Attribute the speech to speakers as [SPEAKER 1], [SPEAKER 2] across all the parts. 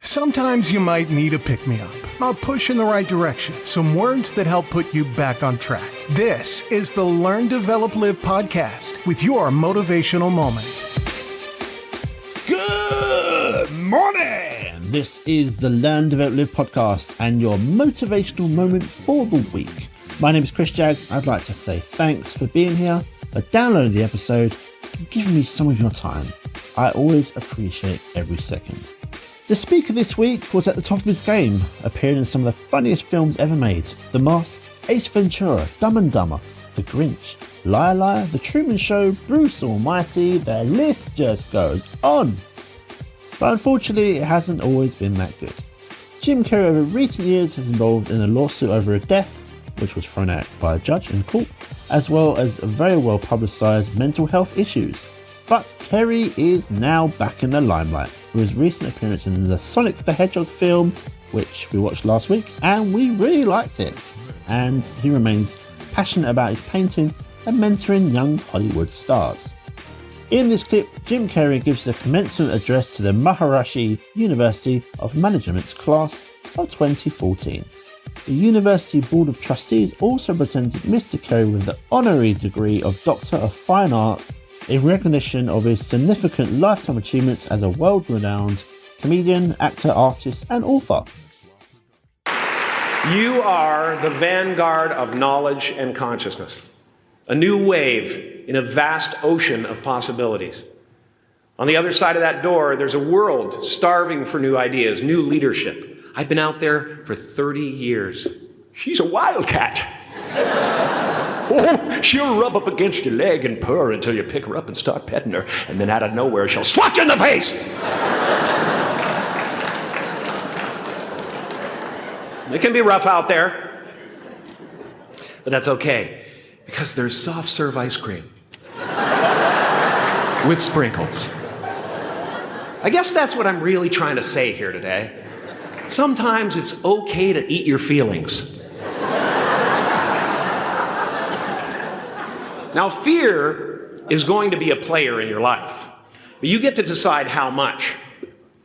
[SPEAKER 1] Sometimes you might need a pick-me-up, a push in the right direction, some words that help put you back on track. This is the Learn, Develop, Live podcast with your motivational moment.
[SPEAKER 2] Good morning! This is the Learn, Develop, Live podcast and your motivational moment for the week. My name is Chris Jaggs. I'd like to say thanks for being here, for downloading the episode, and giving me some of your time. I always appreciate every second. The speaker this week was at the top of his game, appearing in some of the funniest films ever made. The Mask, Ace Ventura, Dumb and Dumber, The Grinch, Liar Liar, The Truman Show, Bruce Almighty, the list just goes on. But unfortunately, it hasn't always been that good. Jim Carrey over recent years has involved in a lawsuit over a death, which was thrown out by a judge in court, as well as very well publicised mental health issues. But Carrey is now back in the limelight with his recent appearance in the Sonic the Hedgehog film, which we watched last week, and we really liked it. And he remains passionate about his painting and mentoring young Hollywood stars. In this clip, Jim Carrey gives the commencement address to the Maharishi University of Management's class of 2014. The University Board of Trustees also presented Mr. Carrey with the honorary degree of Doctor of Fine Art in recognition of his significant lifetime achievements as a world-renowned comedian, actor, artist, and author.
[SPEAKER 3] You are the vanguard of knowledge and consciousness, a new wave in a vast ocean of possibilities. On the other side of that door, there's a world starving for new ideas, new leadership. I've been out there for 30 years. She's a wildcat. Oh, she'll rub up against your leg and purr until you pick her up and start petting her, and then out of nowhere she'll swat you in the face! It can be rough out there, but that's okay, because there's soft serve ice cream with sprinkles. I guess that's what I'm really trying to say here today. Sometimes it's okay to eat your feelings. Now, fear is going to be a player in your life, but you get to decide how much.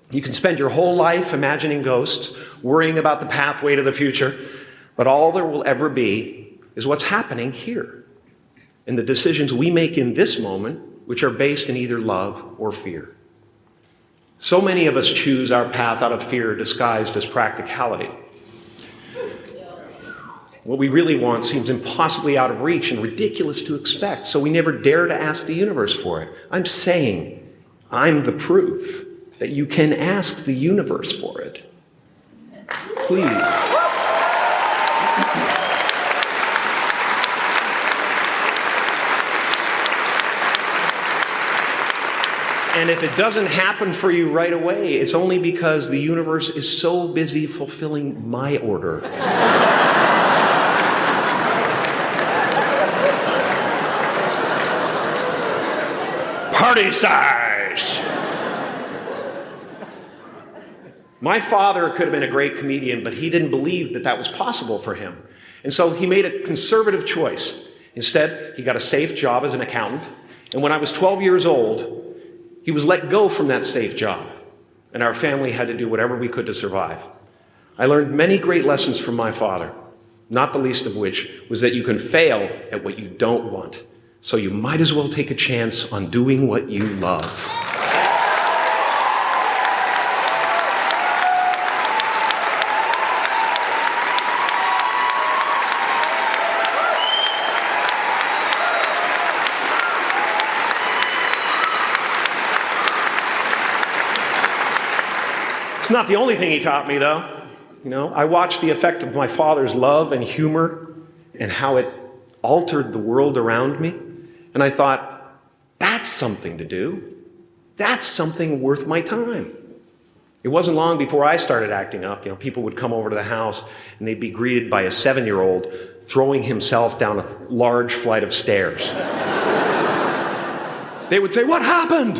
[SPEAKER 3] You can spend your whole life imagining ghosts, worrying about the pathway to the future, but all there will ever be is what's happening here, and the decisions we make in this moment, which are based in either love or fear. So many of us choose our path out of fear disguised as practicality. What we really want seems impossibly out of reach and ridiculous to expect, so we never dare to ask the universe for it. I'm saying I'm the proof that you can ask the universe for it. Please. And if it doesn't happen for you right away, it's only because the universe is so busy fulfilling my order. Party size! My father could have been a great comedian, but he didn't believe that that was possible for him. And so he made a conservative choice. Instead, he got a safe job as an accountant. And when I was 12 years old, he was let go from that safe job. And our family had to do whatever we could to survive. I learned many great lessons from my father, not the least of which was that you can fail at what you don't want. So you might as well take a chance on doing what you love. It's not the only thing he taught me, though. I watched the effect of my father's love and humor and how it altered the world around me. And I thought, that's something to do. That's something worth my time. It wasn't long before I started acting up. People would come over to the house and they'd be greeted by a 7-year-old throwing himself down a large flight of stairs. They would say, "What happened?"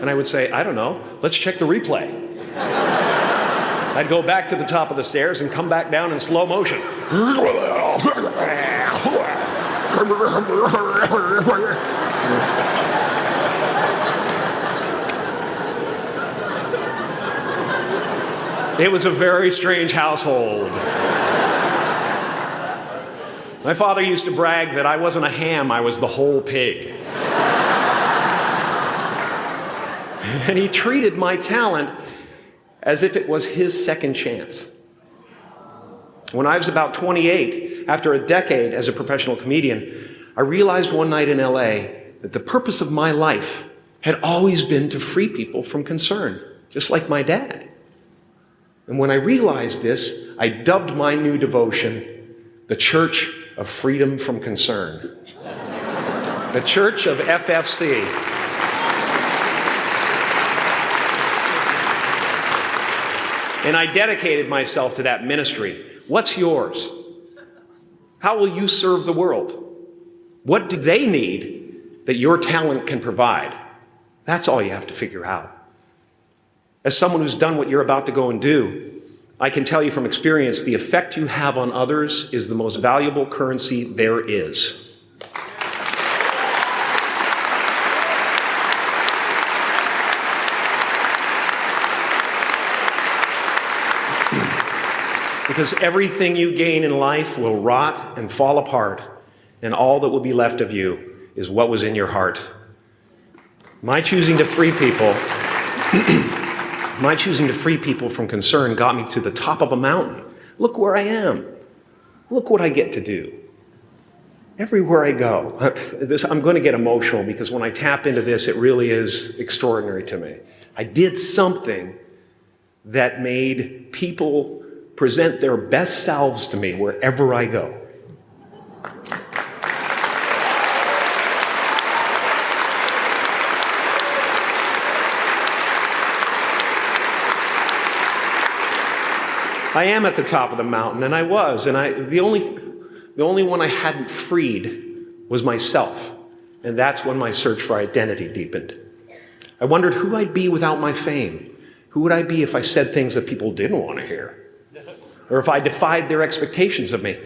[SPEAKER 3] And I would say, "I don't know. Let's check the replay." I'd go back to the top of the stairs and come back down in slow motion. It was a very strange household. My father used to brag that I wasn't a ham, I was the whole pig. And he treated my talent as if it was his second chance. When I was about 28, after a decade as a professional comedian, I realized one night in LA that the purpose of my life had always been to free people from concern, just like my dad. And when I realized this, I dubbed my new devotion the Church of Freedom from Concern. The Church of FFC. And I dedicated myself to that ministry. What's yours? How will you serve the world? What do they need that your talent can provide? That's all you have to figure out. As someone who's done what you're about to go and do, I can tell you from experience, the effect you have on others is the most valuable currency there is. Because everything you gain in life will rot and fall apart, and all that will be left of you is what was in your heart. My choosing to free people from concern got me to the top of a mountain. Look where I am. Look what I get to do. Everywhere I go. I'm going to get emotional because when I tap into this, it really is extraordinary to me. I did something that made people present their best selves to me wherever I go. I am at the top of the mountain, and I was, and the only one I hadn't freed was myself, and that's when my search for identity deepened. I wondered who I'd be without my fame. Who would I be if I said things that people didn't want to hear? Or if I defied their expectations of me?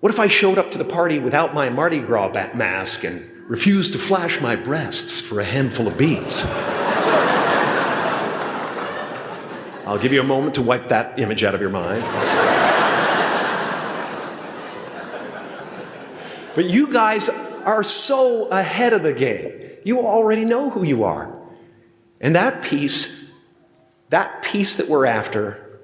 [SPEAKER 3] What if I showed up to the party without my Mardi Gras mask and refused to flash my breasts for a handful of beads? I'll give you a moment to wipe that image out of your mind. But you guys are so ahead of the game. You already know who you are. And that peace that we're after,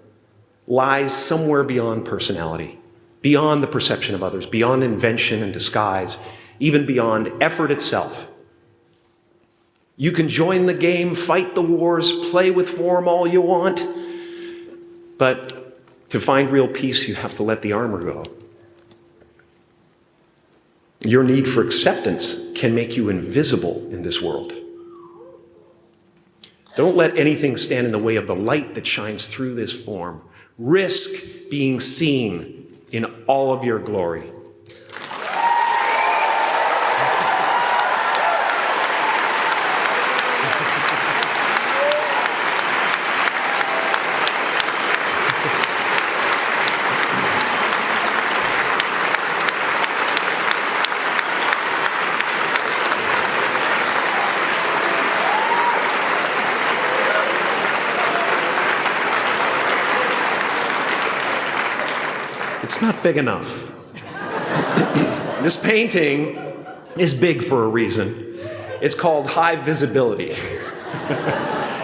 [SPEAKER 3] lies somewhere beyond personality, beyond the perception of others, beyond invention and disguise, even beyond effort itself. You can join the game, fight the wars, play with form all you want, but to find real peace, you have to let the armor go. Your need for acceptance can make you invisible in this world. Don't let anything stand in the way of the light that shines through this form. Risk being seen in all of your glory. It's not big enough. This painting is big for a reason. It's called high visibility.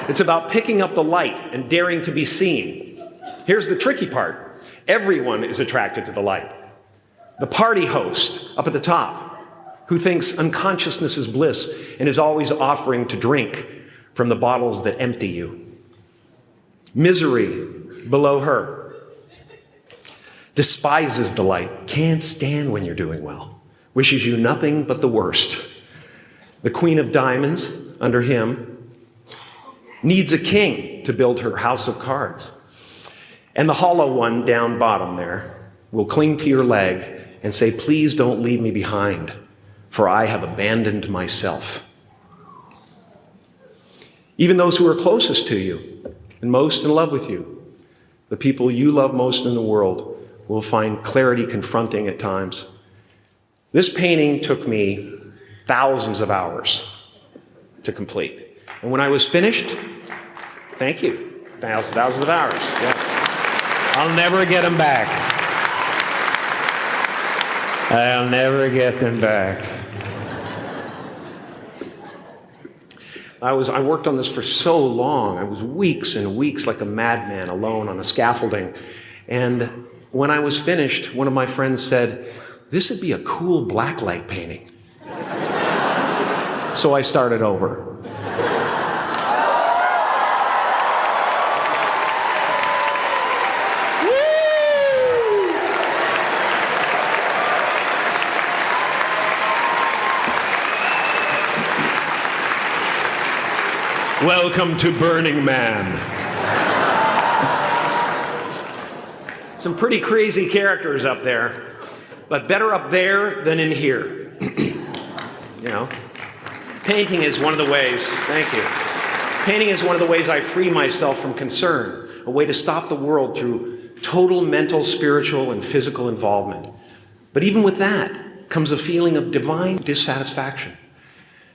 [SPEAKER 3] It's about picking up the light and daring to be seen. Here's the tricky part. Everyone is attracted to the light. The party host up at the top, who thinks unconsciousness is bliss and is always offering to drink from the bottles that empty you. Misery below her. Despises the light, can't stand when you're doing well, wishes you nothing but the worst. The Queen of Diamonds, under him, needs a king to build her house of cards. And the hollow one down bottom there will cling to your leg and say, please don't leave me behind, for I have abandoned myself. Even those who are closest to you and most in love with you, the people you love most in the world, will find clarity confronting at times. This painting took me thousands of hours to complete. And when I was finished, thank you. Thousands of hours, yes. I'll never get them back. I'll never get them back. I worked on this for so long. I was weeks and weeks like a madman alone on the scaffolding. And when I was finished, one of my friends said, "This would be a cool blacklight painting." So I started over. Welcome to Burning Man. Some pretty crazy characters up there, but better up there than in here. You know, painting is one of the ways, thank you. Painting is one of the ways I free myself from concern, a way to stop the world through total mental, spiritual, and physical involvement. But even with that comes a feeling of divine dissatisfaction,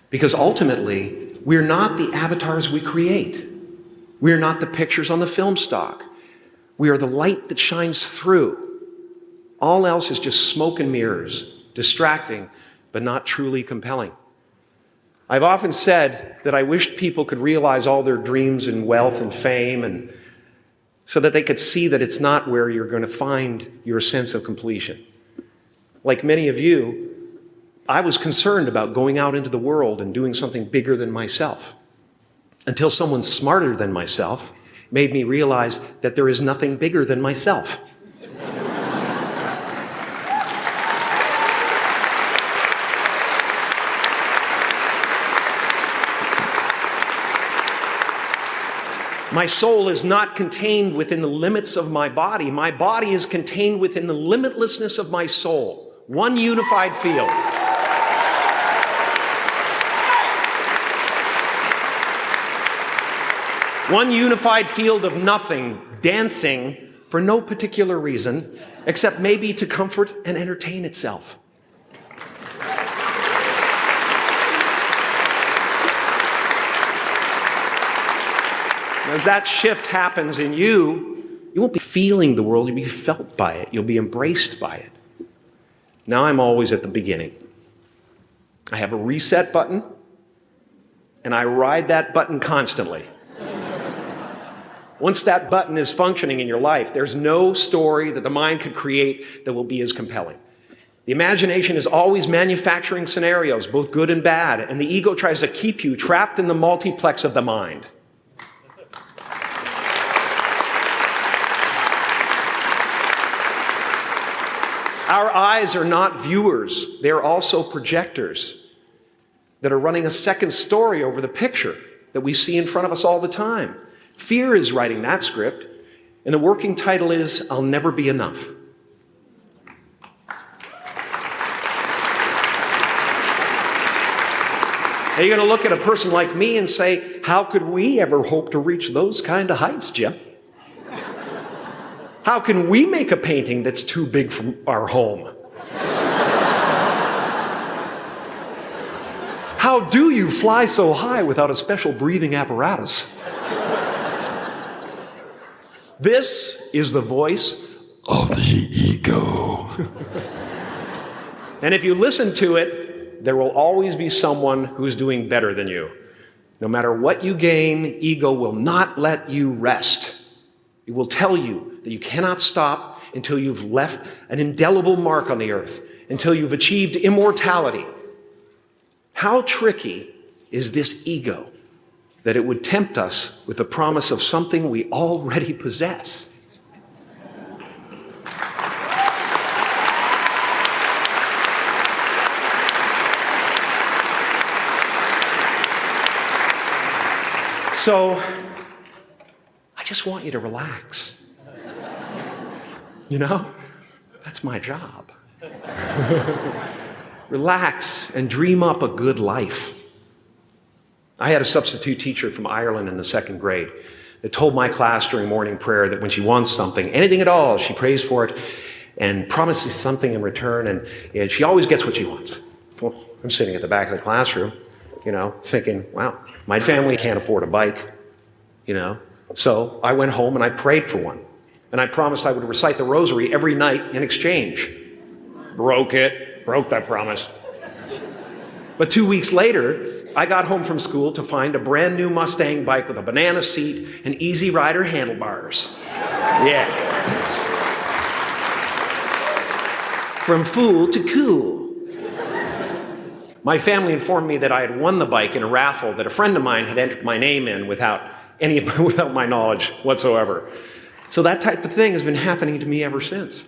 [SPEAKER 3] because ultimately, we're not the avatars we create. We're not the pictures on the film stock. We are the light that shines through. All else is just smoke and mirrors, distracting, but not truly compelling. I've often said that I wished people could realize all their dreams and wealth and fame, and so that they could see that it's not where you're going to find your sense of completion. Like many of you, I was concerned about going out into the world and doing something bigger than myself, until someone smarter than myself made me realize that there is nothing bigger than myself. My soul is not contained within the limits of my body. My body is contained within the limitlessness of my soul. One unified field. One unified field of nothing, dancing for no particular reason, except maybe to comfort and entertain itself. As that shift happens in you, you won't be feeling the world, you'll be felt by it, you'll be embraced by it. Now I'm always at the beginning. I have a reset button, and I ride that button constantly. Once that button is functioning in your life, there's no story that the mind could create that will be as compelling. The imagination is always manufacturing scenarios, both good and bad, and the ego tries to keep you trapped in the multiplex of the mind. Our eyes are not viewers, they're also projectors that are running a second story over the picture that we see in front of us all the time. Fear is writing that script, and the working title is, "I'll Never Be Enough." Now you're going to look at a person like me and say, "How could we ever hope to reach those kind of heights, Jim? How can we make a painting that's too big for our home? How do you fly so high without a special breathing apparatus?" This is the voice of the ego. And if you listen to it, there will always be someone who's doing better than you. No matter what you gain, ego will not let you rest. It will tell you that you cannot stop until you've left an indelible mark on the earth, until you've achieved immortality. How tricky is this ego that it would tempt us with the promise of something we already possess? So, I just want you to relax. You know, that's my job. Relax and dream up a good life. I had a substitute teacher from Ireland in the second grade that told my class during morning prayer that when she wants something, anything at all, she prays for it and promises something in return, and she always gets what she wants. Well, I'm sitting at the back of the classroom, thinking, wow, my family can't afford a bike, So I went home and I prayed for one. And I promised I would recite the rosary every night in exchange. Broke that promise. But 2 weeks later, I got home from school to find a brand new Mustang bike with a banana seat and Easy Rider handlebars. Yeah. From fool to cool. My family informed me that I had won the bike in a raffle that a friend of mine had entered my name in without my knowledge whatsoever. So that type of thing has been happening to me ever since.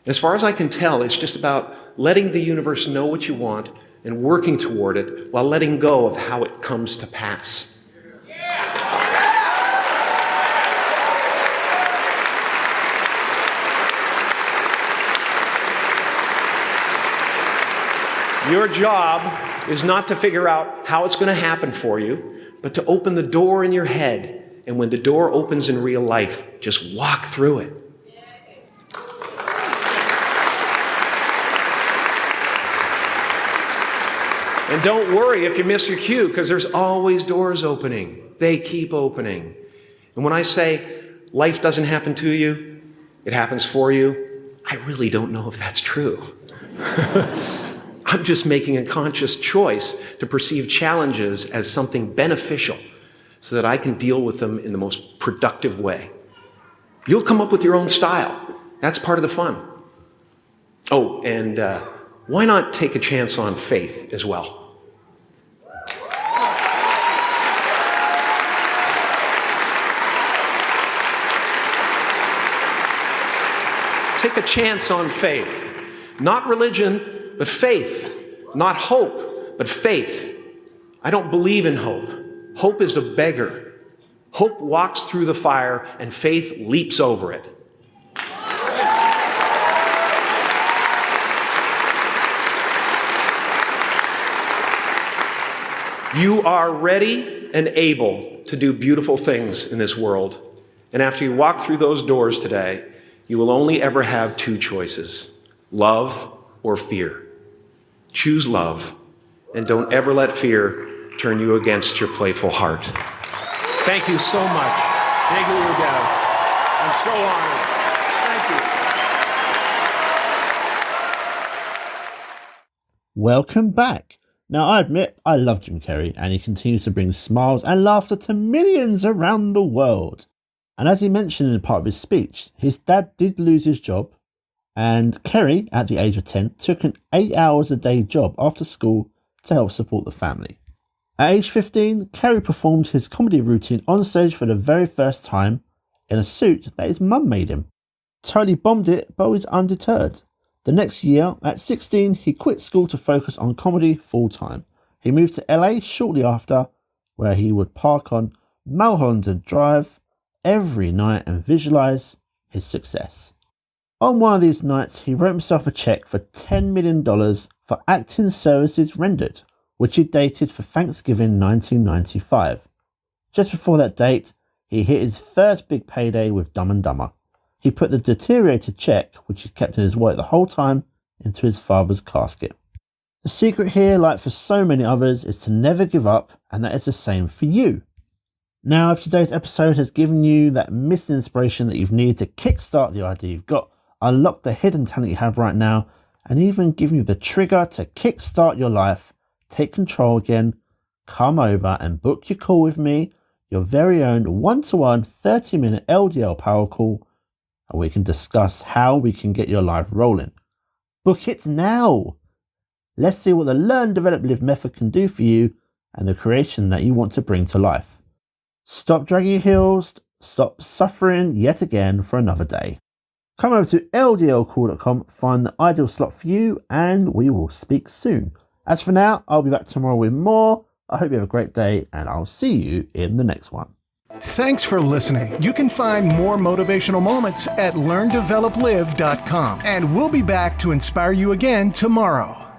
[SPEAKER 3] As far as I can tell, it's just about letting the universe know what you want and working toward it while letting go of how it comes to pass. Your job is not to figure out how it's going to happen for you, but to open the door in your head. And when the door opens in real life, just walk through it. And don't worry if you miss your cue, because there's always doors opening. They keep opening. And when I say life doesn't happen to you, it happens for you, I really don't know if that's true. I'm just making a conscious choice to perceive challenges as something beneficial so that I can deal with them in the most productive way. You'll come up with your own style. That's part of the fun. Oh, and why not take a chance on faith as well? Take a chance on faith. Not religion, but faith. Not hope, but faith. I don't believe in hope. Hope is a beggar. Hope walks through the fire, and faith leaps over it. You are ready and able to do beautiful things in this world. And after you walk through those doors today, you will only ever have two choices: love or fear. Choose love, and don't ever let fear turn you against your playful heart. Thank you so much. Thank you, Dad. I'm so honored. Thank you.
[SPEAKER 2] Welcome back. Now, I admit I love Jim Carrey, and he continues to bring smiles and laughter to millions around the world. And as he mentioned in part of his speech, his dad did lose his job, and Carrey, at the age of 10, took an 8 hours a day job after school to help support the family. At age 15, Carrey performed his comedy routine on stage for the very first time in a suit that his mum made him. Totally bombed it, but was undeterred. The next year, at 16, he quit school to focus on comedy full-time. He moved to LA shortly after, where he would park on Mulholland Drive every night and visualize his success. On one of these nights, he wrote himself a check for $10 million for acting services rendered, which he dated for Thanksgiving 1995. Just before that date, he hit his first big payday with Dumb and Dumber. He put the deteriorated check, which he kept in his wallet the whole time, into his father's casket. The secret here, like for so many others, is to never give up, and that is the same for you. Now, if today's episode has given you that missing inspiration that you've needed to kickstart the idea you've got, unlock the hidden talent you have right now, and even give you the trigger to kickstart your life, take control again, come over and book your call with me, your very own one-to-one 30-minute LDL power call, and we can discuss how we can get your life rolling. Book it now! Let's see what the Learn, Develop, Live method can do for you and the creation that you want to bring to life. Stop dragging your heels, stop suffering yet again for another day. Come over to ldlcall.com, find the ideal slot for you, and we will speak soon. As for now, I'll be back tomorrow with more. I hope you have a great day, and I'll see you in the next one.
[SPEAKER 1] Thanks for listening. You can find more motivational moments at learndeveloplive.com, and we'll be back to inspire you again tomorrow.